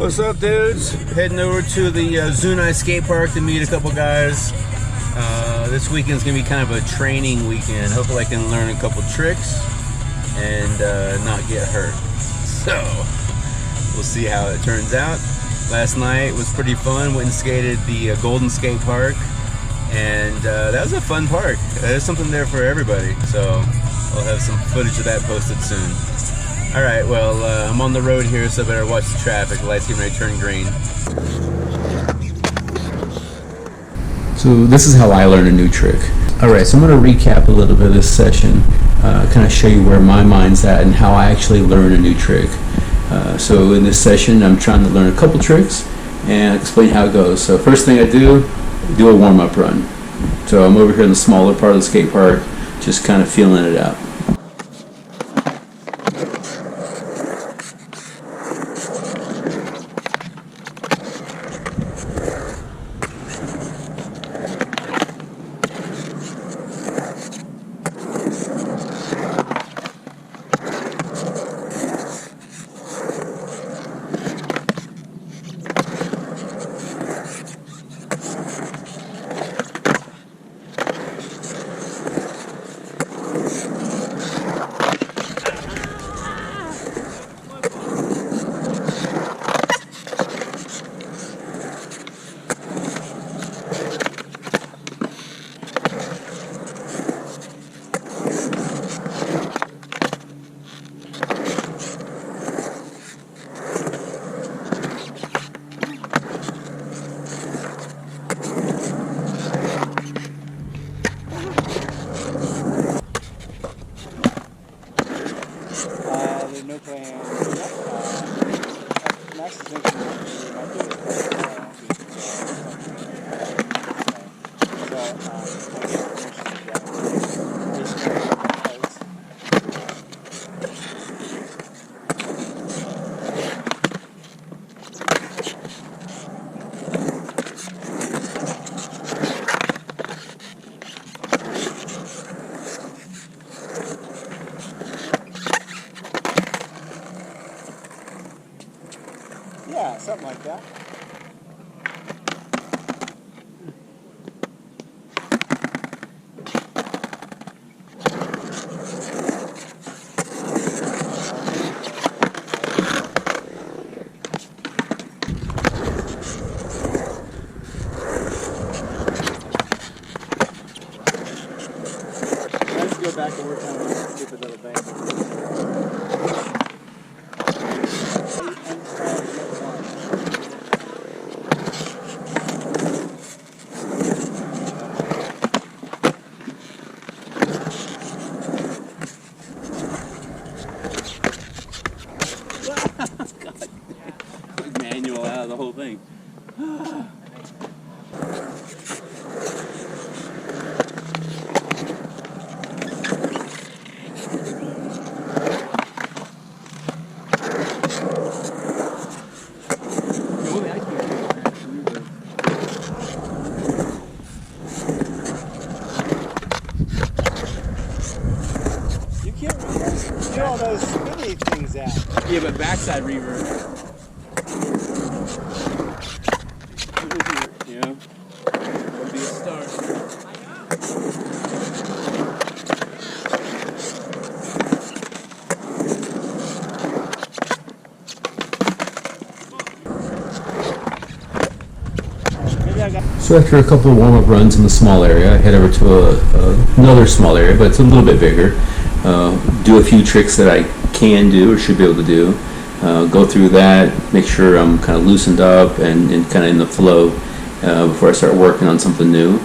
What's up, dudes? Heading over to the Zunai skate park to meet a couple guys. This weekend's gonna be kind of a training weekend. Hopefully I can learn a couple tricks and not get hurt. So we'll see how it turns out. Last night was pretty fun. Went and skated the Golden Skate Park, and that was a fun park. There's something there for everybody. So I'll have some footage of that posted soon. Alright, well, I'm on the road here, so I better watch the traffic. The light's getting ready to turn green. So this is how I learn a new trick. Alright, so I'm going to recap a little bit of this session, kind of show you where my mind's at and how I actually learn a new trick. So in this session, I'm trying to learn a couple tricks and explain how it goes. So first thing I do a warm-up run. So I'm over here in the smaller part of the skate park, just kind of feeling it out. No plan. Max is yeah, something like that. Let's go back and work on this stupid little bank. Manual out of the whole thing. You can't do all those spinny things out. Yeah, but backside reverse. You know, would be a start. So after a couple of warm-up runs in the small area, I head over to another small area, but it's a little bit bigger. Do a few tricks that I can do or should be able to do. Go through that, make sure I'm kind of loosened up and kind of in the flow before I start working on something new.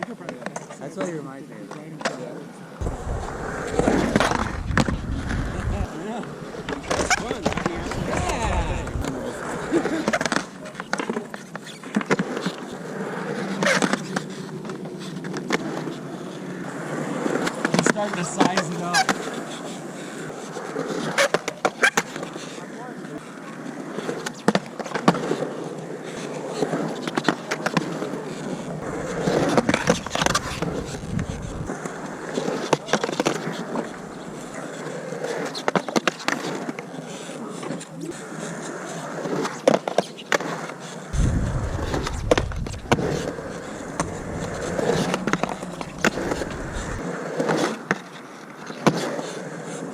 That's why you're my favorite. He's starting to size it up.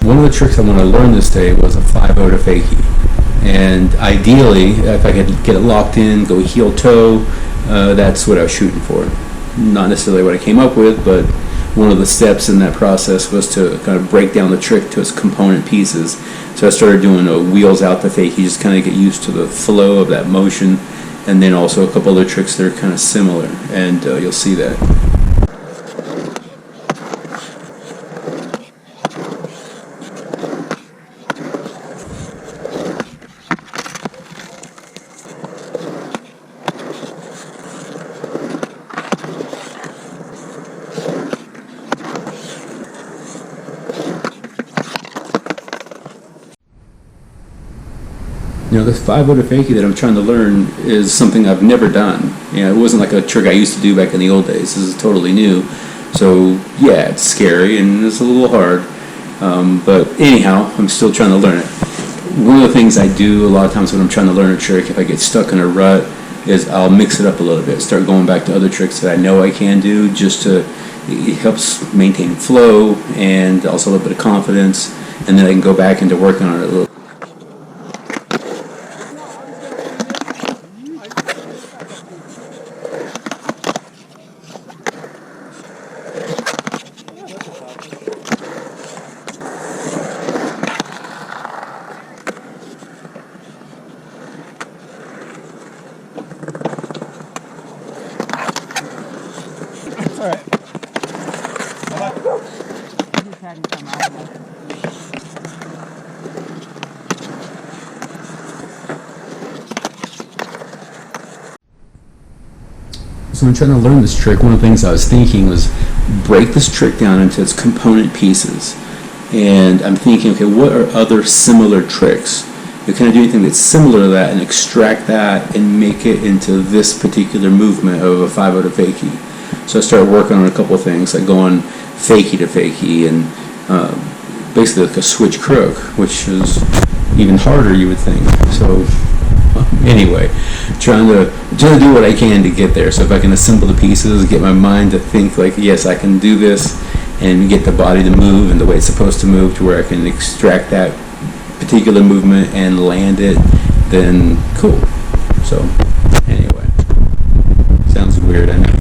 One of the tricks I want to learn this day was a 5-0 to fakie. And ideally, if I could get it locked in, go heel toe, that's what I was shooting for. Not necessarily what I came up with, but one of the steps in that process was to kind of break down the trick to its component pieces. So I started doing wheels out the fakie, just kind of get used to the flow of that motion, and then also a couple other tricks that are kind of similar, and you'll see that. You know, this 5-0 to fakie that I'm trying to learn is something I've never done. You know, it wasn't like a trick I used to do back in the old days. This is totally new. So, yeah, it's scary and it's a little hard. But anyhow, I'm still trying to learn it. One of the things I do a lot of times when I'm trying to learn a trick, if I get stuck in a rut, is I'll mix it up a little bit. Start going back to other tricks that I know I can do, just to, it helps maintain flow and also a little bit of confidence. And then I can go back into working on it a little. It's alright. Just had him come out. So I'm trying to learn this trick. One of the things I was thinking was break this trick down into its component pieces. And I'm thinking, okay, what are other similar tricks? You can I do anything that's similar to that and extract that and make it into this particular movement of a 5-0 to fakie. So I started working on a couple of things, like going fakie to fakie and basically like a switch crook, which is even harder, you would think. So anyway, trying to do what I can to get there. So if I can assemble the pieces, get my mind to think like, yes, I can do this, and get the body to move and the way it's supposed to move to where I can extract that particular movement and land it, then cool. So anyway, sounds weird, I know.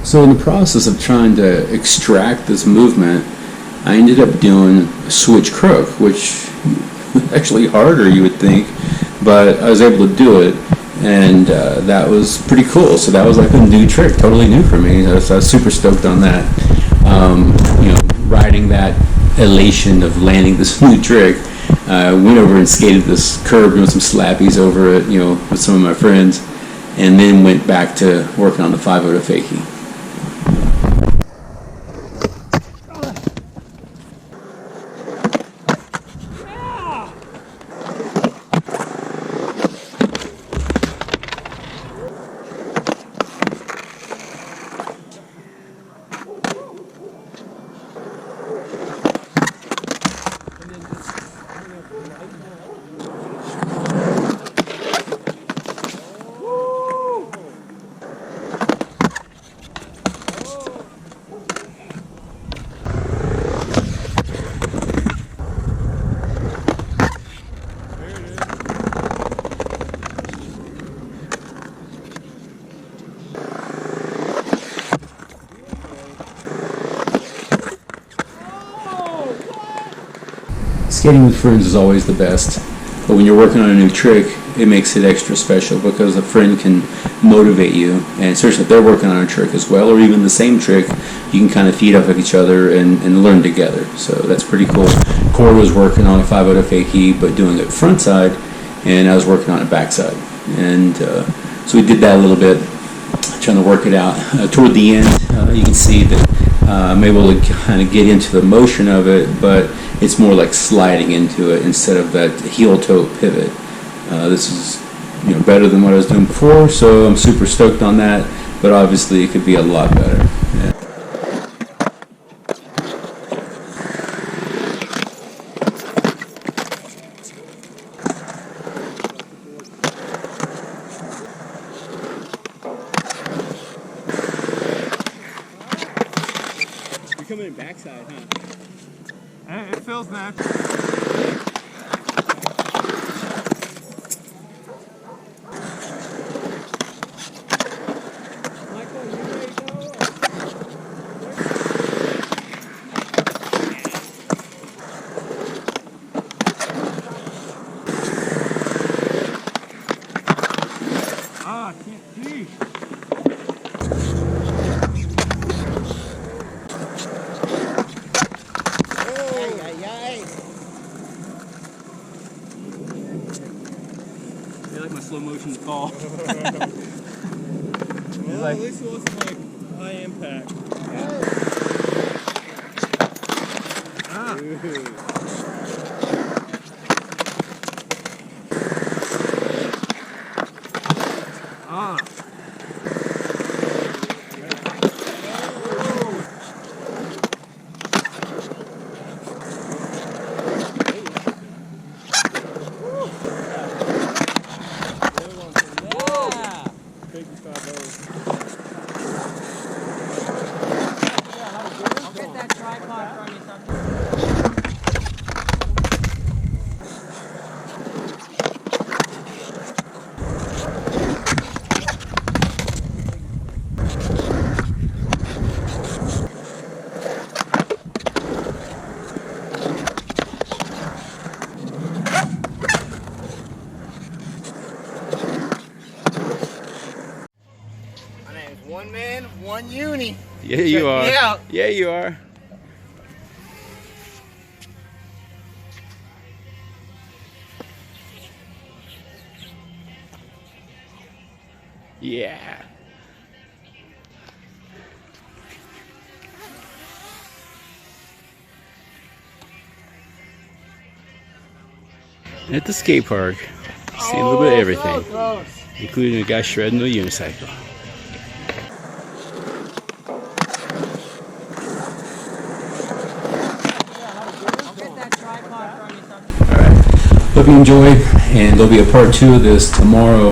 So in the process of trying to extract this movement, I ended up doing switch crook, which was actually harder, you would think, but I was able to do it, and that was pretty cool. So that was like a new trick, totally new for me. I was super stoked on that. Riding that elation of landing this new trick, went over and skated this curb, doing some slappies over it, with some of my friends, and then went back to working on the 5-0 to fakie. Skating with friends is always the best, but when you're working on a new trick, it makes it extra special because a friend can motivate you, and especially if they're working on a trick as well, or even the same trick, you can kind of feed off of each other and learn together. So that's pretty cool. Corey was working on a 5-0 to fakie, but doing it front side, and I was working on it backside. And so we did that a little bit, trying to work it out. Toward the end, you can see that I'm able to kind of get into the motion of it, but it's more like sliding into it instead of that heel-toe pivot. This is better than what I was doing before, so I'm super stoked on that, but obviously it could be a lot better. Yeah. You're coming in backside, huh? It feels natural. I can't see. I like my slow motion fall. Well, at least it wasn't like high impact. Ah. Ah. One man, one uni. Yeah, you are. Yeah. Yeah, you are. Yeah. At the skate park, see a little bit of everything, including a guy shredding a unicycle. Alright, hope you enjoy, and there'll be a part 2 of this tomorrow.